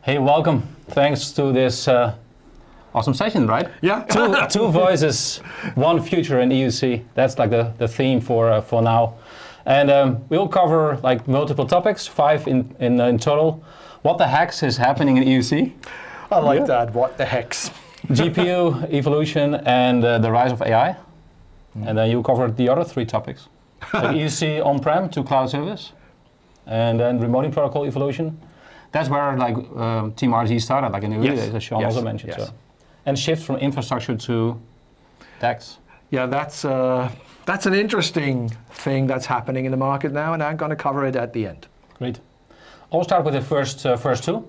Hey, welcome. Thanks to this awesome session, right? Yeah. two voices, one future in EUC. That's like the theme for now. And we'll cover like multiple topics, 5 in total. What the heck is happening in EUC? I like that, what the hex. GPU evolution and the rise of AI. And then you cover the other 3 topics. So EUC on-prem to cloud service. And then remoting protocol evolution. That's where like TeamRGE started, like in the early days, as Sean also mentioned. So. And shift from infrastructure to DAAS. Yeah, that's an interesting thing that's happening in the market now, and I'm going to cover it at the end. Great. I'll start with the first 2.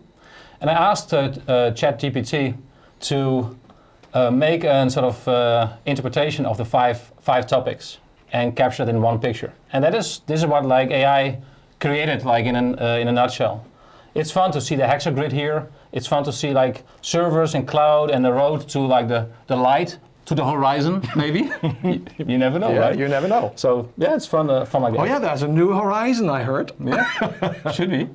And I asked ChatGPT to make a sort of interpretation of the five topics and capture it in one picture. And this is what like AI created, like in a nutshell. It's fun to see the hexagrid here. It's fun to see like servers and cloud and the road to like the light to the horizon, maybe. You never know, right? You never know. So yeah, it's fun like that. Oh yeah, there's a new horizon, I heard. Yeah, should be.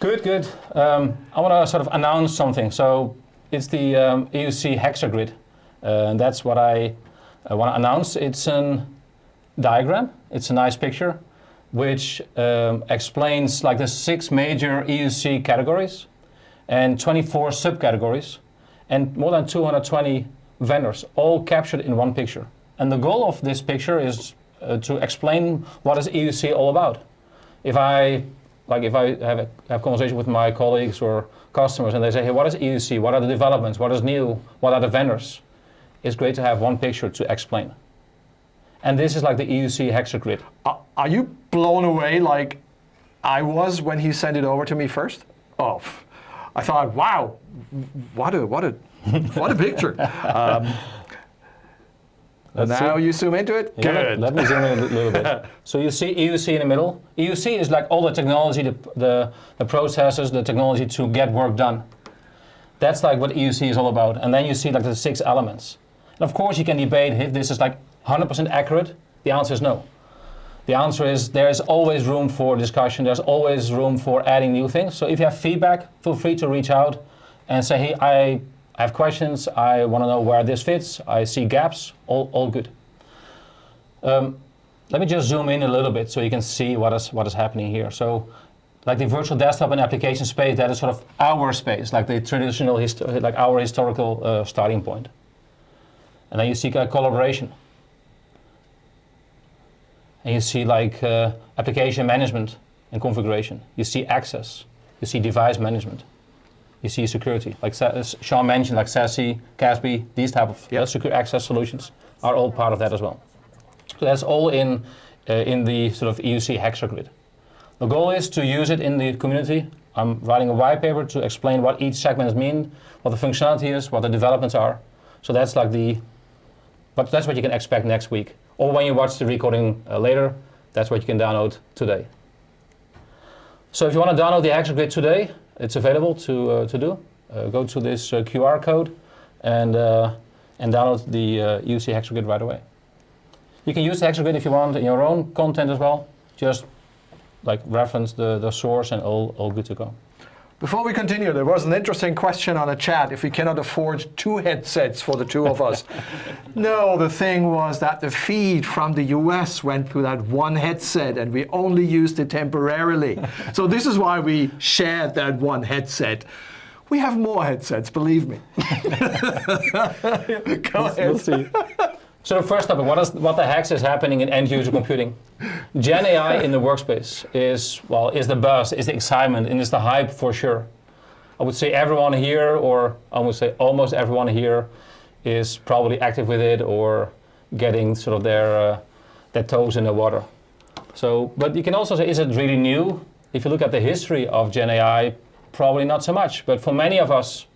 Good. I want to sort of announce something. So it's the EUC hexagrid. And that's what I want to announce. It's a diagram. It's a nice picture, which explains like the 6 major EUC categories and 24 subcategories and more than 220 vendors, all captured in one picture. And the goal of this picture is to explain what is EUC all about. If I have a conversation with my colleagues or customers and they say, hey, what is EUC? What are the developments? What is new? What are the vendors? It's great to have one picture to explain. And this is like the EUC hexagrid. Are you blown away like I was when he sent it over to me first? Oh, I thought, wow, what a picture. Now you zoom into it? Yeah, Good. let me zoom in a little bit. So you see EUC in the middle. EUC is like all the technology, the processes, the technology to get work done. That's like what EUC is all about. And then you see like the 6 elements. And of course you can debate if this is like 100% accurate. The answer is no. The answer is there's always room for discussion. There's always room for adding new things. So if you have feedback, feel free to reach out and say, hey, I have questions. I want to know where this fits. I see gaps. All good. Let me just zoom in a little bit so you can see what is happening here. So like the virtual desktop and application space, that is sort of our space, like the traditional, like our historical starting point. And then you see collaboration. And you see like application management and configuration. You see access. You see device management. You see security. Like Sean mentioned, like SASE, CASB, these type of secure access solutions are all part of that as well. So that's all in the sort of EUC hexagrid. The goal is to use it in the community. I'm writing a white paper to explain what each segment means, what the functionality is, what the developments are. So that's like that's what you can expect next week. Or when you watch the recording later, that's what you can download today. So if you want to download the hexagrid today, it's available to do. Go to this QR code and download the EUC hexagrid right away. You can use the hexagrid if you want in your own content as well. Just like reference the source and all good to go. Before we continue, there was an interesting question on a chat if we cannot afford 2 headsets for the 2 of us. No, the thing was that the feed from the US went through that one headset and we only used it temporarily. So this is why we shared that one headset. We have more headsets, believe me. Go ahead. We'll see. So the first topic, what the heck is happening in end-user computing? Gen AI in the workspace is the buzz, is the excitement, and is the hype for sure. I would say everyone here, or I would say almost everyone here, is probably active with it or getting sort of their toes in the water. So, but you can also say, is it really new? If you look at the history of Gen AI, probably not so much. But for many of us,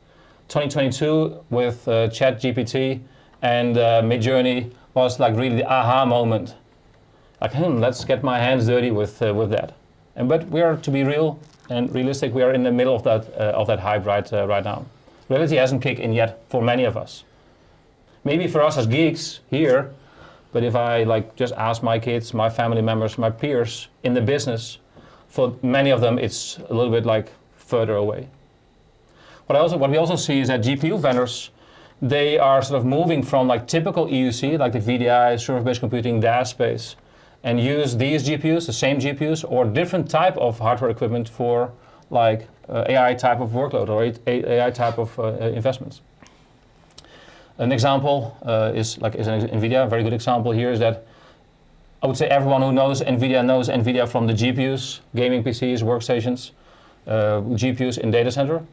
2022 with ChatGPT and Midjourney was like really the aha moment. Like, let's get my hands dirty with that. But we are, to be real and realistic, we are in the middle of that hype right now. Reality hasn't kicked in yet for many of us. Maybe for us as geeks here, but if I like just ask my kids, my family members, my peers in the business, for many of them it's a little bit like further away. What we also see is that GPU vendors, they are sort of moving from like typical EUC, like the VDI, server-based computing, DAAS space, and use these GPUs, the same GPUs, or different type of hardware equipment for like AI type of workload or AI type of investments. An example is NVIDIA. A very good example here is that I would say everyone who knows NVIDIA from the GPUs, gaming PCs, workstations, GPUs in data center.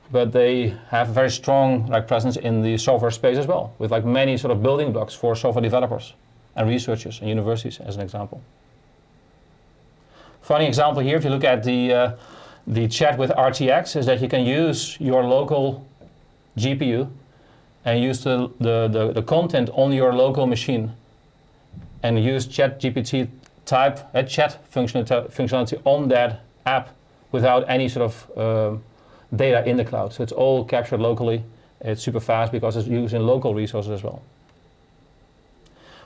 But they have a very strong presence in the software space as well, with like many sort of building blocks for software developers and researchers and universities, as an example. Funny example here, if you look at the chat with RTX, is that you can use your local GPU and use the content on your local machine and use ChatGPT type chat functionality on that app without any sort of data in the cloud. So it's all captured locally. It's super fast because it's using local resources as well.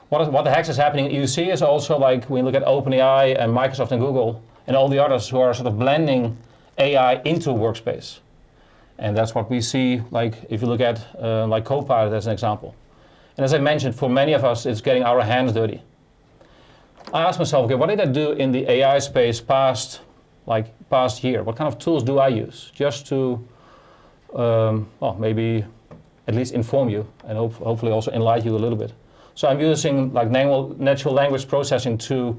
What the heck is happening in EUC is also like when you look at OpenAI and Microsoft and Google and all the others who are sort of blending AI into workspace. And that's what we see, like if you look at like Copilot as an example. And as I mentioned, for many of us, it's getting our hands dirty. I asked myself, okay, what did I do in the AI space past year? What kind of tools do I use just to, well, maybe at least inform you and hopefully also enlighten you a little bit. So I'm using like natural language processing to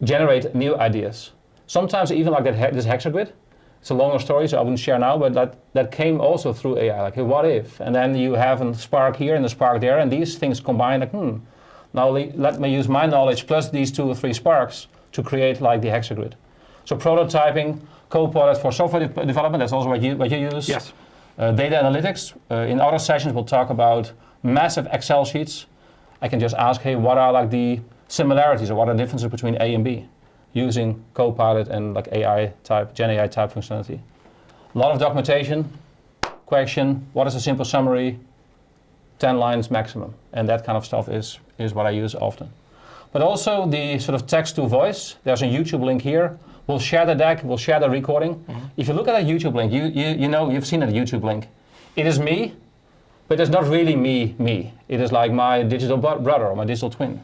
generate new ideas. Sometimes even like this hexagrid. It's a longer story, so I wouldn't share now, but that came also through AI. Like, hey, what if? And then you have a spark here and a spark there, and these things combine. Like, now let me use my knowledge plus these 2 or 3 sparks to create like the hexagrid. So prototyping, Copilot for software development, that's also what you use. Yes. Data analytics. In other sessions, we'll talk about massive Excel sheets. I can just ask, hey, what are like the similarities or what are the differences between A and B? Using Copilot and like AI type, Gen AI type functionality. A lot of documentation, question, what is a simple summary, 10 lines maximum. And that kind of stuff is what I use often. But also the sort of text to voice, there's a YouTube link here. We'll share the deck, we'll share the recording. Mm-hmm. If you look at a YouTube link, you know, you've seen a YouTube link. It is me, but it's not really me. It is like my digital brother or my digital twin.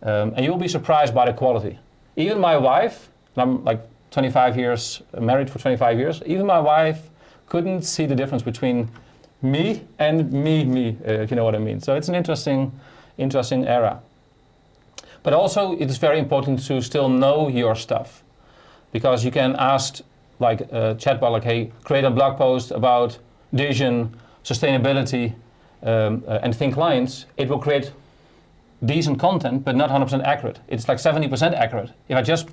And you'll be surprised by the quality. Even my wife, and I'm like 25 years, married for 25 years, even my wife couldn't see the difference between me and me, if you know what I mean. So it's an interesting era. But also it is very important to still know your stuff, because you can ask like a chatbot, like, hey, create a blog post about vision, sustainability, and thin clients. It will create decent content, but not 100% accurate. It's like 70% accurate. If I just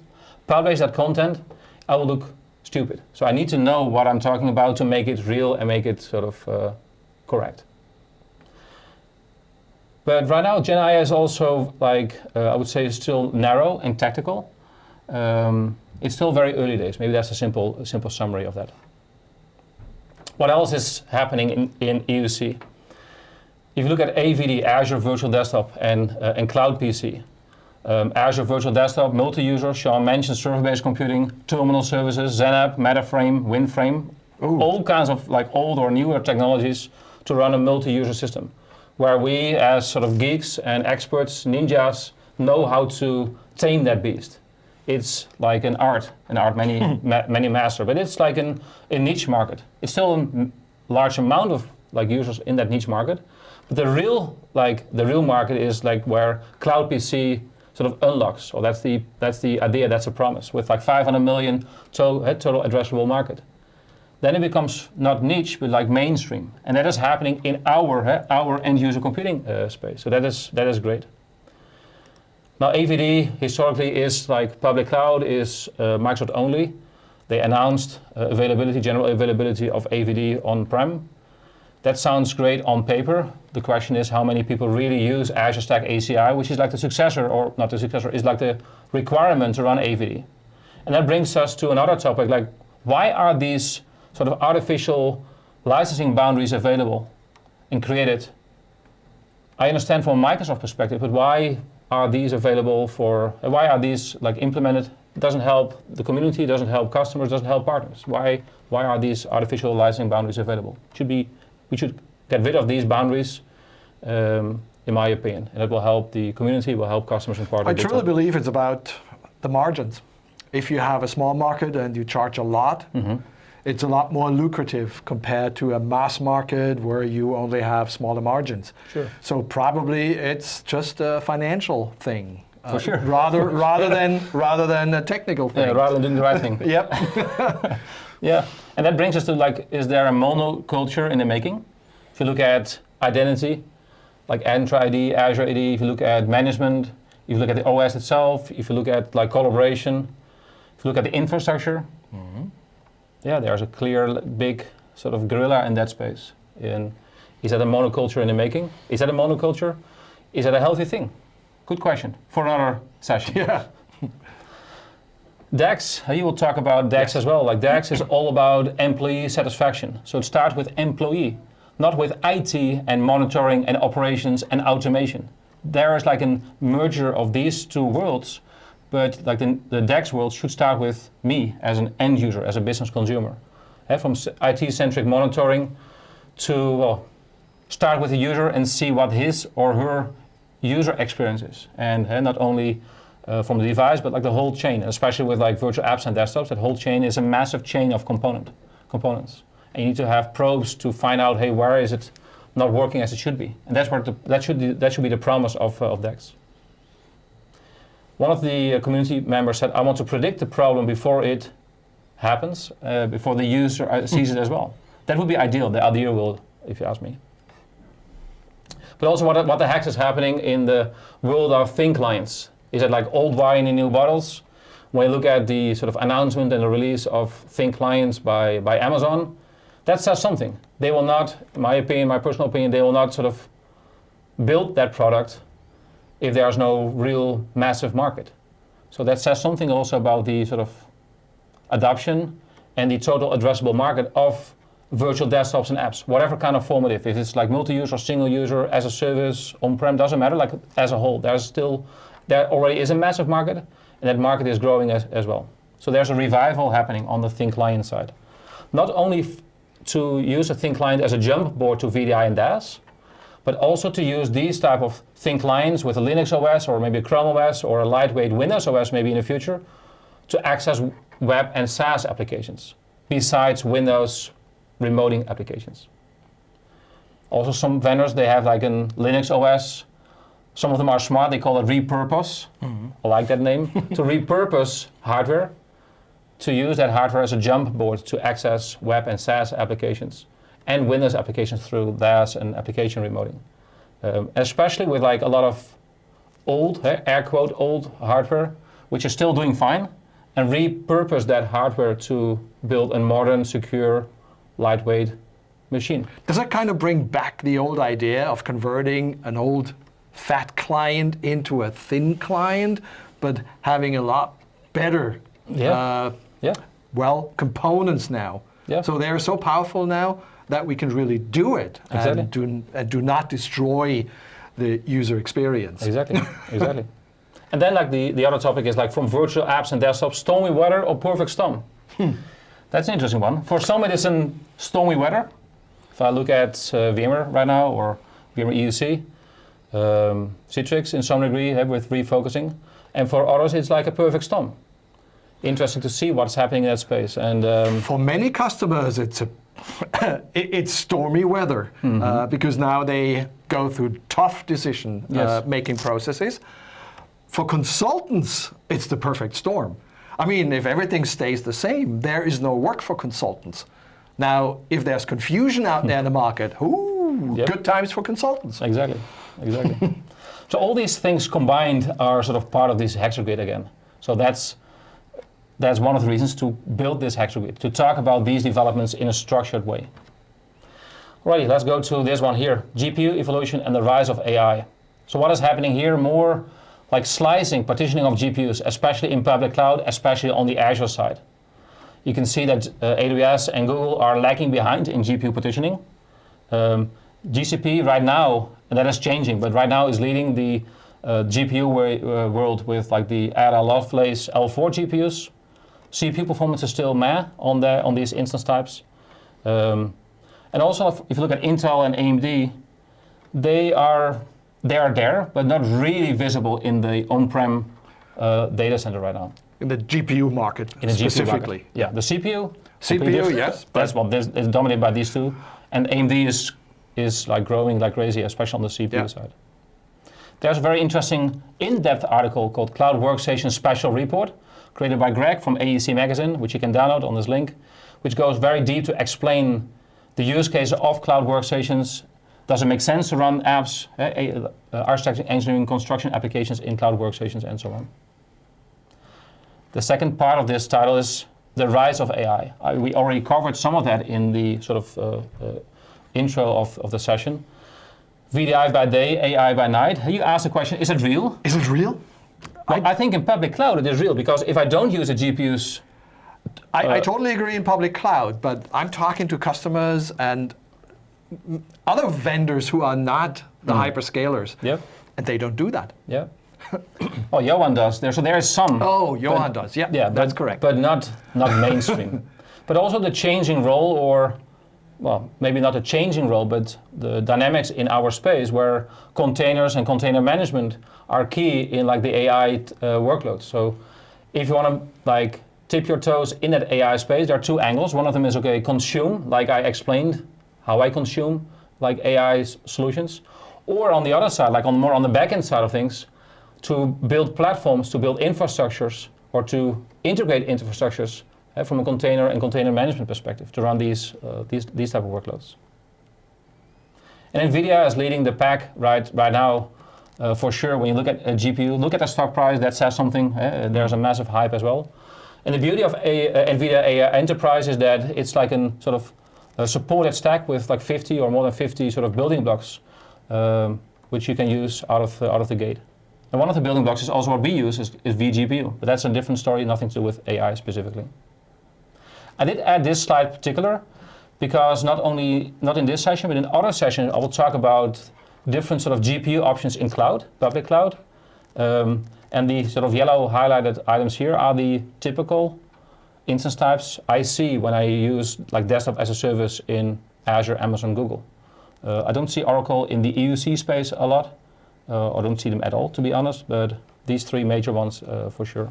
publish that content, I will look stupid. So I need to know what I'm talking about to make it real and make it sort of correct. But right now, Gen AI is also like, I would say, still narrow and tactical. It's still very early days. Maybe that's a simple summary of that. What else is happening in EUC? If you look at AVD, Azure Virtual Desktop, and Cloud PC, Azure Virtual Desktop, multi-user, Sean mentioned server-based computing, terminal services, XenApp, MetaFrame, WinFrame, all kinds of like old or newer technologies to run a multi-user system, where we as sort of geeks and experts, ninjas, know how to tame that beast. It's like an art many master, but it's like a niche market. It's still a large amount of like users in that niche market. But the real market is like where Cloud PC sort of unlocks. So that's the idea, that's a promise, with like 500 million total addressable market. Then it becomes not niche, but like mainstream. And that is happening in our end user computing space. So that is great. Now AVD historically is like public cloud, is Microsoft only. They announced general availability of AVD on-prem. That sounds great on paper. The question is how many people really use Azure Stack ACI, which is like the successor, or not the successor, is like the requirement to run AVD. And that brings us to another topic, like why are these sort of artificial licensing boundaries available and created? I understand from a Microsoft perspective, but why are these available why are these like implemented It doesn't help the community, doesn't help customers, doesn't help partners. Why are these artificial licensing boundaries available? We should get rid of these boundaries, in my opinion, and it will help the community, will help customers and partners. I truly believe it's about the margins. If you have a small market and you charge a lot, it's a lot more lucrative compared to a mass market where you only have smaller margins. Sure. So probably it's just a financial thing. For sure. Rather than a technical thing. Yeah, rather than doing the right thing. Yep. Yeah, and that brings us to like, is there a monoculture in the making? If you look at identity, like Entra ID, Azure ID, if you look at management, if you look at the OS itself, if you look at like collaboration, if you look at the infrastructure, yeah, there's a clear big sort of gorilla in that space. Is that a monoculture in the making? Is that a monoculture? Is that a healthy thing? Good question for another session. Yeah. DAAS, you will talk about DAAS as well. Like DAAS is all about employee satisfaction. So it starts with employee, not with IT and monitoring and operations and automation. There is like a merger of these two worlds, but like the DAAS world should start with me as an end user, as a business consumer. From IT-centric monitoring to start with the user and see what his or her user experience is. And not only from the device, but like the whole chain, especially with like virtual apps and desktops. That whole chain is a massive chain of components. And you need to have probes to find out, hey, where is it not working as it should be? And that should be the promise of DAAS. One of the community members said, I want to predict the problem before it happens, before the user sees it as well. That would be ideal, the ideal world, if you ask me. But also what the heck is happening in the world of thin clients? Is it like old wine in new bottles? When you look at the sort of announcement and the release of thin clients by Amazon, that says something. They will not, in my opinion, my personal opinion, they will not sort of build that product if there's no real massive market. So that says something also about the sort of adoption and the total addressable market of virtual desktops and apps, whatever kind of format, if it's like multi-user, single user, as a service, on-prem, doesn't matter, like as a whole. There already is a massive market, and that market is growing as well. So there's a revival happening on the thin client side. Not only to use a thin client as a jump board to VDI and DAAS, but also to use these type of thin clients with a Linux OS or maybe a Chrome OS or a lightweight Windows OS maybe in the future to access web and SaaS applications, besides Windows remoting applications. Also some vendors, they have like a Linux OS. Some of them are smart, they call it repurpose. I like that name. To repurpose hardware, to use that hardware as a jump board to access web and SaaS applications and Windows applications through DAAS and application remoting. Especially with like a lot of old, air quote, old hardware, which is still doing fine, and repurpose that hardware to build a modern, secure, lightweight machine. Does that kind of bring back the old idea of converting an old fat client into a thin client, but having a lot better components now? Yeah. So they're so powerful now that we can really do it and do not destroy the user experience. Exactly, exactly. And then like the other topic is like from virtual apps and desktops, stormy weather or perfect storm? That's an interesting one. For some it is in stormy weather. If I look at VMware right now or VMware EUC, Citrix in some degree with refocusing. And for others it's like a perfect storm. Interesting to see what's happening in that space. And for many customers it's stormy weather because now they go through tough decision making processes. For consultants, it's the perfect storm. I mean, if everything stays the same, there is no work for consultants. Now, if there's confusion out there in the market, good times for consultants. Exactly, exactly. So all these things combined are sort of part of this Hexagrid again. So that's one of the reasons to build this Hexagrid, to talk about these developments in a structured way. Alrighty, let's go to this one here, GPU evolution and the rise of AI. So what is happening here? More like slicing, partitioning of GPUs, especially in public cloud, especially on the Azure side. You can see that AWS and Google are lagging behind in GPU partitioning. GCP right now, and that is changing, but right now is leading the GPU world with like the Ada Lovelace L4 GPUs. CPU performance is still meh on these instance types. And also, if you look at Intel and AMD, they are there, but not really visible in the on-prem data center right now. In the GPU market, in the specifically. GPU market. Yeah, the CPU. CPU, yes. That's what is dominated by these two, and AMD is like growing like crazy, especially on the CPU side. There's a very interesting in-depth article called Cloud Workstation Special Report, created by Greg from AEC Magazine, which you can download on this link, which goes very deep to explain the use case of cloud workstations. Does it make sense to run apps, architecture, engineering, construction applications in cloud workstations, and so on. The second part of this title is the rise of AI. We already covered some of that in the sort of intro of the session. VDI by day, AI by night. You asked the question, is it real? Is it real? Well, I think in public cloud it is real, because if I don't use the GPUs... I totally agree in public cloud, but I'm talking to customers and other vendors who are not the hyperscalers, and they don't do that. Yeah. Oh, Johan does. So there is some. Oh, Johan does. Yeah, that's correct. But not mainstream. But also the changing role, or well, maybe not a changing role, but the dynamics in our space where containers and container management are key in like the AI workloads. So if you want to like tip your toes in that AI space, there are two angles. One of them is, okay, consume, like I explained, how I consume like AI solutions. Or on the other side, like more on the back-end side of things, to build platforms, to build infrastructures, or to integrate infrastructures from a container and container management perspective to run these type of workloads. And NVIDIA is leading the pack right now, for sure. When you look at a GPU, look at the stock price, that says something. There's a massive hype as well. And the beauty of NVIDIA AI Enterprise is that it's like a sort of a supported stack with like 50 or more than 50 sort of building blocks, which you can use out of the gate. And one of the building blocks is also what we use is vGPU, but that's a different story, nothing to do with AI specifically. I did add this slide particular because not in this session, but in other sessions, I will talk about different sort of GPU options in cloud, public cloud. And the sort of yellow highlighted items here are the typical instance types I see when I use like desktop as a service in Azure, Amazon, Google. I don't see Oracle in the EUC space a lot, or don't see them at all, to be honest, but these three major ones for sure.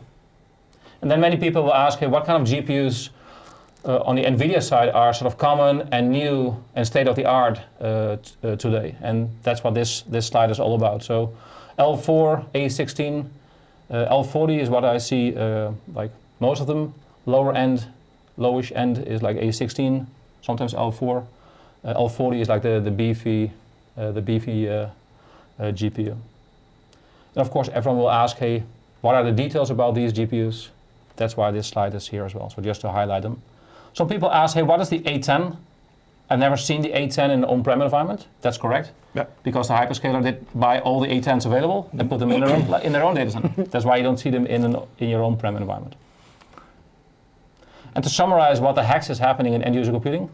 And then many people will ask, hey, what kind of GPUs on the NVIDIA side are sort of common and new and state-of-the-art today? And that's what this slide is all about. So L4, A16, L40 is what I see, like most of them. Lower end, lowish end is like A16, sometimes L4. L40 is like the beefy GPU. And of course, everyone will ask, hey, what are the details about these GPUs? That's why this slide is here as well, so just to highlight them. Some people ask, hey, what is the A10? I've never seen the A10 in an on-prem environment. That's correct. Yeah. Because the hyperscaler did buy all the A10s available and put them in their own data center. That's why you don't see them in your on-prem environment. And to summarize what the heck is happening in end-user computing,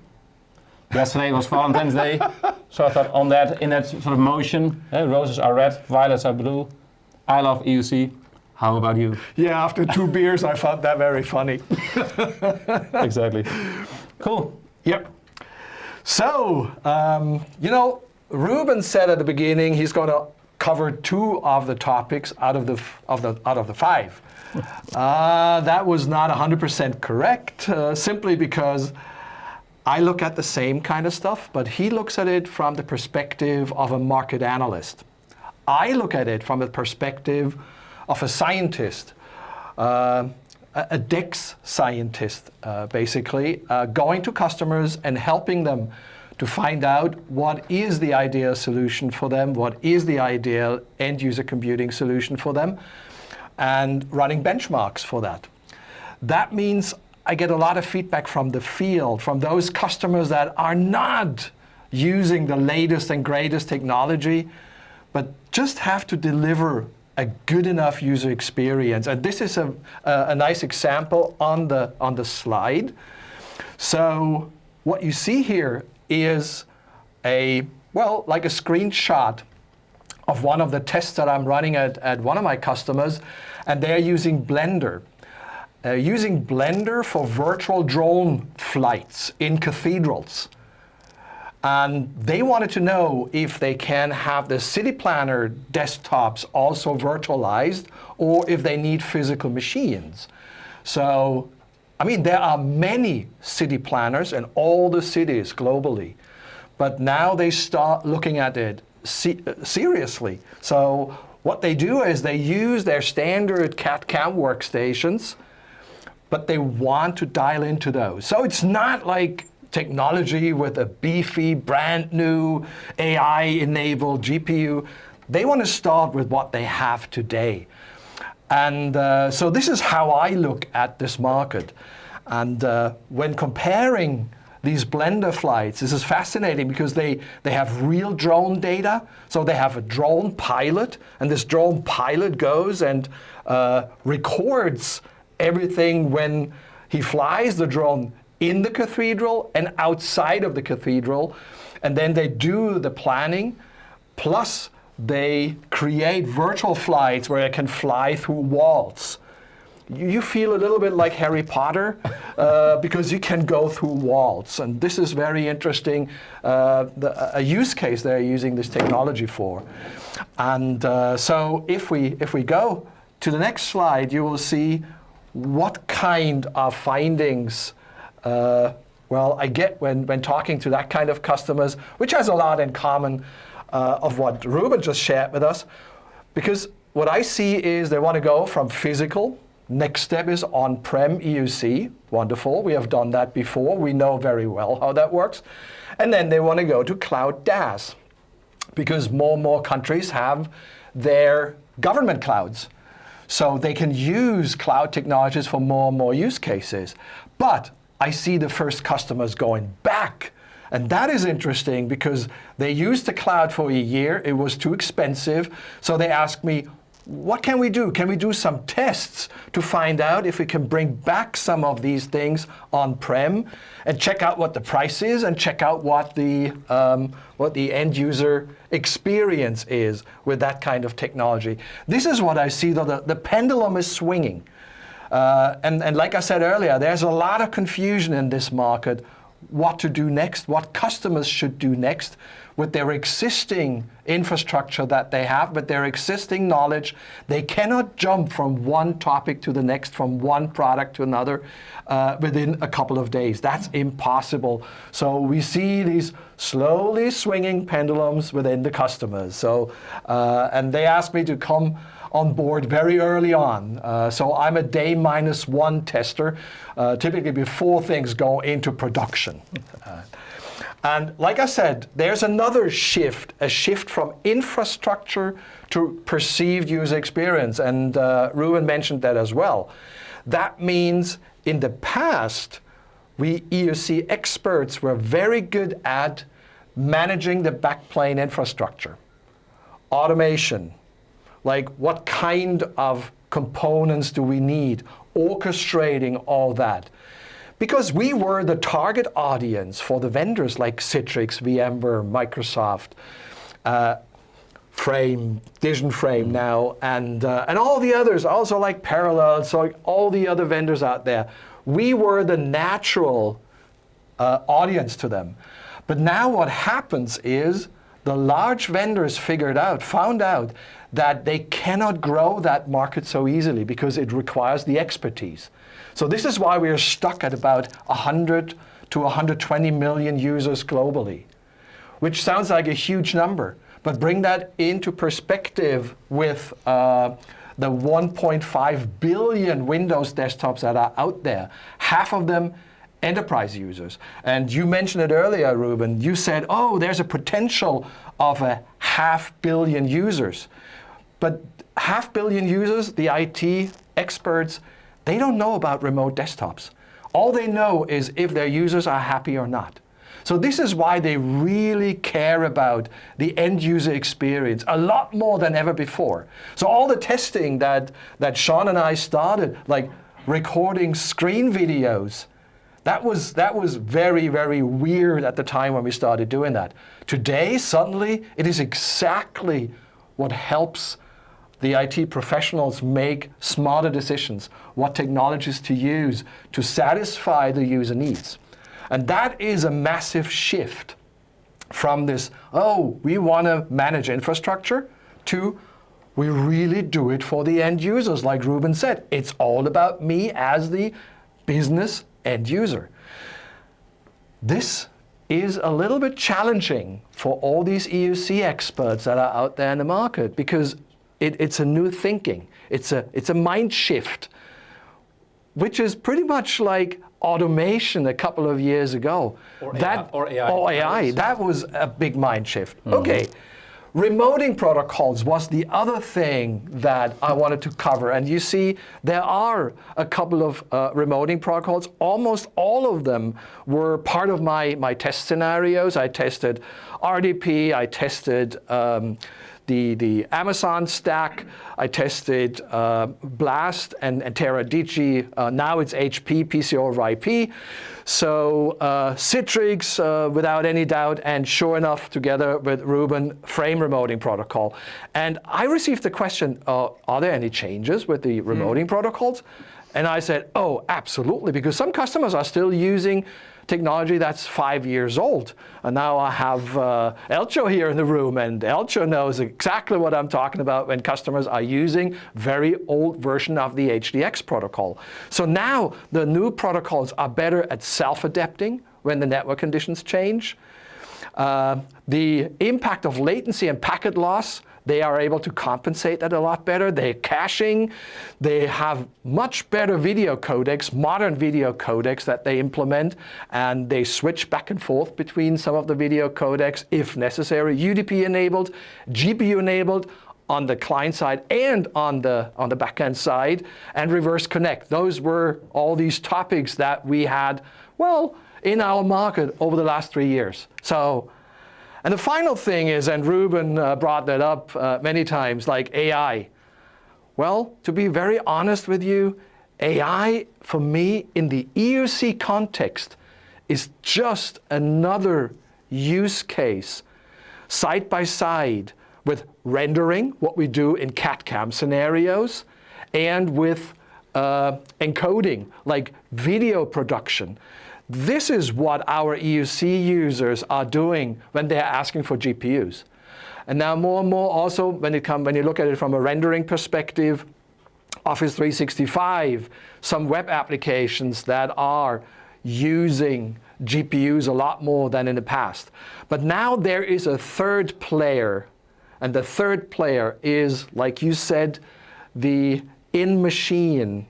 yesterday was Valentine's Day, so I thought in that sort of motion, roses are red, violets are blue. I love EUC. How about you? Yeah, after 2 beers, I found that very funny. Exactly. Cool. Yep. So, you know, Ruben said at the beginning he's going to cover 2 of the topics out of the 5. That was not 100% correct, simply because I look at the same kind of stuff, but he looks at it from the perspective of a market analyst. I look at it from the perspective of a scientist, a DEX scientist, basically, going to customers and helping them to find out what is the ideal solution for them, what is the ideal end-user computing solution for them, and running benchmarks for that. That means I get a lot of feedback from the field, from those customers that are not using the latest and greatest technology, but just have to deliver a good enough user experience. And this is a nice example on the slide. So what you see here is like a screenshot of one of the tests that I'm running at one of my customers, and they're using Blender. Using Blender for virtual drone flights in cathedrals. And they wanted to know if they can have the city planner desktops also virtualized, or if they need physical machines. So, I mean, there are many city planners in all the cities globally, but now they start looking at it seriously. So what they do is they use their standard CAD/CAM workstations, but they want to dial into those. So it's not like technology with a beefy, brand new AI-enabled GPU. They want to start with what they have today. And so this is how I look at this market. And when comparing these Blender flights, this is fascinating because they have real drone data. So they have a drone pilot, and this drone pilot goes and records everything when he flies the drone in the cathedral and outside of the cathedral. And then they do the planning, plus they create virtual flights where it can fly through walls. You feel a little bit like Harry Potter because you can go through walls. And this is very interesting, a use case they're using this technology for. And so if we go to the next slide, you will see what kind of findings well, I get when talking to that kind of customers, which has a lot in common of what Ruben just shared with us. Because what I see is they want to go from physical. Next step is on-prem EUC. Wonderful. We have done that before. We know very well how that works. And then they want to go to cloud DAAS, because more and more countries have their government clouds. So they can use cloud technologies for more and more use cases. But I see the first customers going back. And that is interesting because they used the cloud for a year. It was too expensive. So they asked me, what can we do? Can we do some tests to find out if we can bring back some of these things on-prem and check out what the price is and check out what the end user experience is with that kind of technology? This is what I see, though the pendulum is swinging. And like I said earlier, there's a lot of confusion in this market, what to do next, what customers should do next with their existing infrastructure that they have, with their existing knowledge. They cannot jump from one topic to the next, from one product to another within a couple of days. That's impossible. So we see these slowly swinging pendulums within the customers. So, and they asked me to come on board very early on. So I'm a day -1 tester, typically before things go into production. And like I said, there's another shift, a shift from infrastructure to perceived user experience. And Ruben mentioned that as well. That means in the past, we EUC experts were very good at managing the backplane infrastructure, automation, like what kind of components do we need, orchestrating all that. Because we were the target audience for the vendors like Citrix, VMware, Microsoft, Frame, Vision Frame now, and all the others, also like Parallel, so all the other vendors out there. We were the natural audience to them. But now what happens is the large vendors found out that they cannot grow that market so easily because it requires the expertise. So this is why we are stuck at about 100 to 120 million users globally, which sounds like a huge number. But bring that into perspective with the 1.5 billion Windows desktops that are out there, half of them enterprise users. And you mentioned it earlier, Ruben. You said, oh, there's a potential of 500 million users. But 500 million users, the IT experts, they don't know about remote desktops. All they know is if their users are happy or not. So this is why they really care about the end user experience a lot more than ever before. So all the testing that Sean and I started, like recording screen videos, that was very, very weird at the time when we started doing that. Today, suddenly, it is exactly what helps the IT professionals make smarter decisions, what technologies to use to satisfy the user needs. And that is a massive shift from this, oh, we want to manage infrastructure, to we really do it for the end users, like Ruben said. It's all about me as the business end user. This is a little bit challenging for all these EUC experts that are out there in the market, because it's a new thinking. It's a mind shift, which is pretty much like automation a couple of years ago. Or AI. Or AI. That was a big mind shift. Okay. Remoting protocols was the other thing that I wanted to cover. And you see, there are a couple of remoting protocols. Almost all of them were part of my test scenarios. I tested RDP, I tested the Amazon stack, I tested Blast and TeamRGE. Now it's HP, PC over IP. So Citrix, without any doubt, and sure enough, together with Ruben, frame remoting protocol. And I received the question, are there any changes with the remoting protocols? And I said, oh, absolutely, because some customers are still using technology that's 5 years old. And now I have Elcho here in the room, and Elcho knows exactly what I'm talking about when customers are using very old version of the HDX protocol. So now the new protocols are better at self-adapting when the network conditions change. The impact of latency and packet loss, they are able to compensate that a lot better. They're caching. They have much better video codecs, modern video codecs that they implement, and they switch back and forth between some of the video codecs if necessary. UDP enabled, GPU enabled on the client side and on the backend side, and reverse connect. Those were all these topics that we had, well, in our market over the last 3 years. So. And the final thing is, and Ruben brought that up many times, like AI. Well, to be very honest with you, AI, for me, in the EUC context, is just another use case, side by side, with rendering, what we do in CAD/CAM scenarios, and with encoding, like video production. This is what our EUC users are doing when they're asking for GPUs. And now more and more also, when you look at it from a rendering perspective, Office 365, some web applications that are using GPUs a lot more than in the past. But now there is a third player, and the third player is, like you said, the in-machine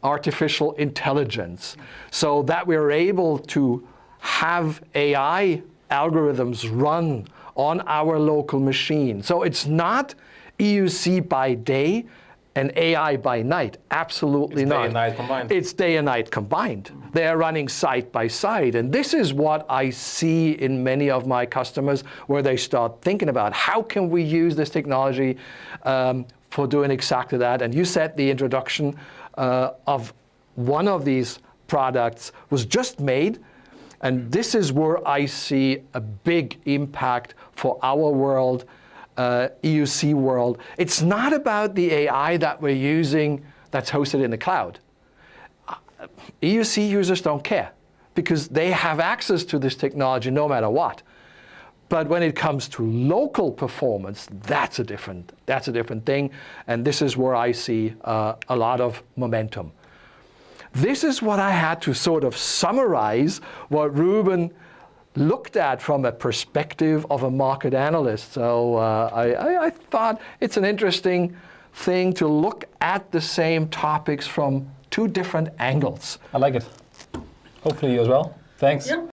artificial intelligence, so that we're able to have AI algorithms run on our local machine. So it's not EUC by day and AI by night. Absolutely not. It's day and night combined. It's day and night combined. They are running side by side. And this is what I see in many of my customers, where they start thinking about how can we use this technology for doing exactly that. And you said the introduction of one of these products was just made, and this is where I see a big impact for our world, EUC world. It's not about the AI that we're using that's hosted in the cloud. EUC users don't care, because they have access to this technology no matter what. But when it comes to local performance, that's a different thing, and this is where I see a lot of momentum. This is what I had to sort of summarize what Ruben looked at from a perspective of a market analyst. So I thought it's an interesting thing to look at the same topics from two different angles. I like it. Hopefully you as well. Thanks. Yeah.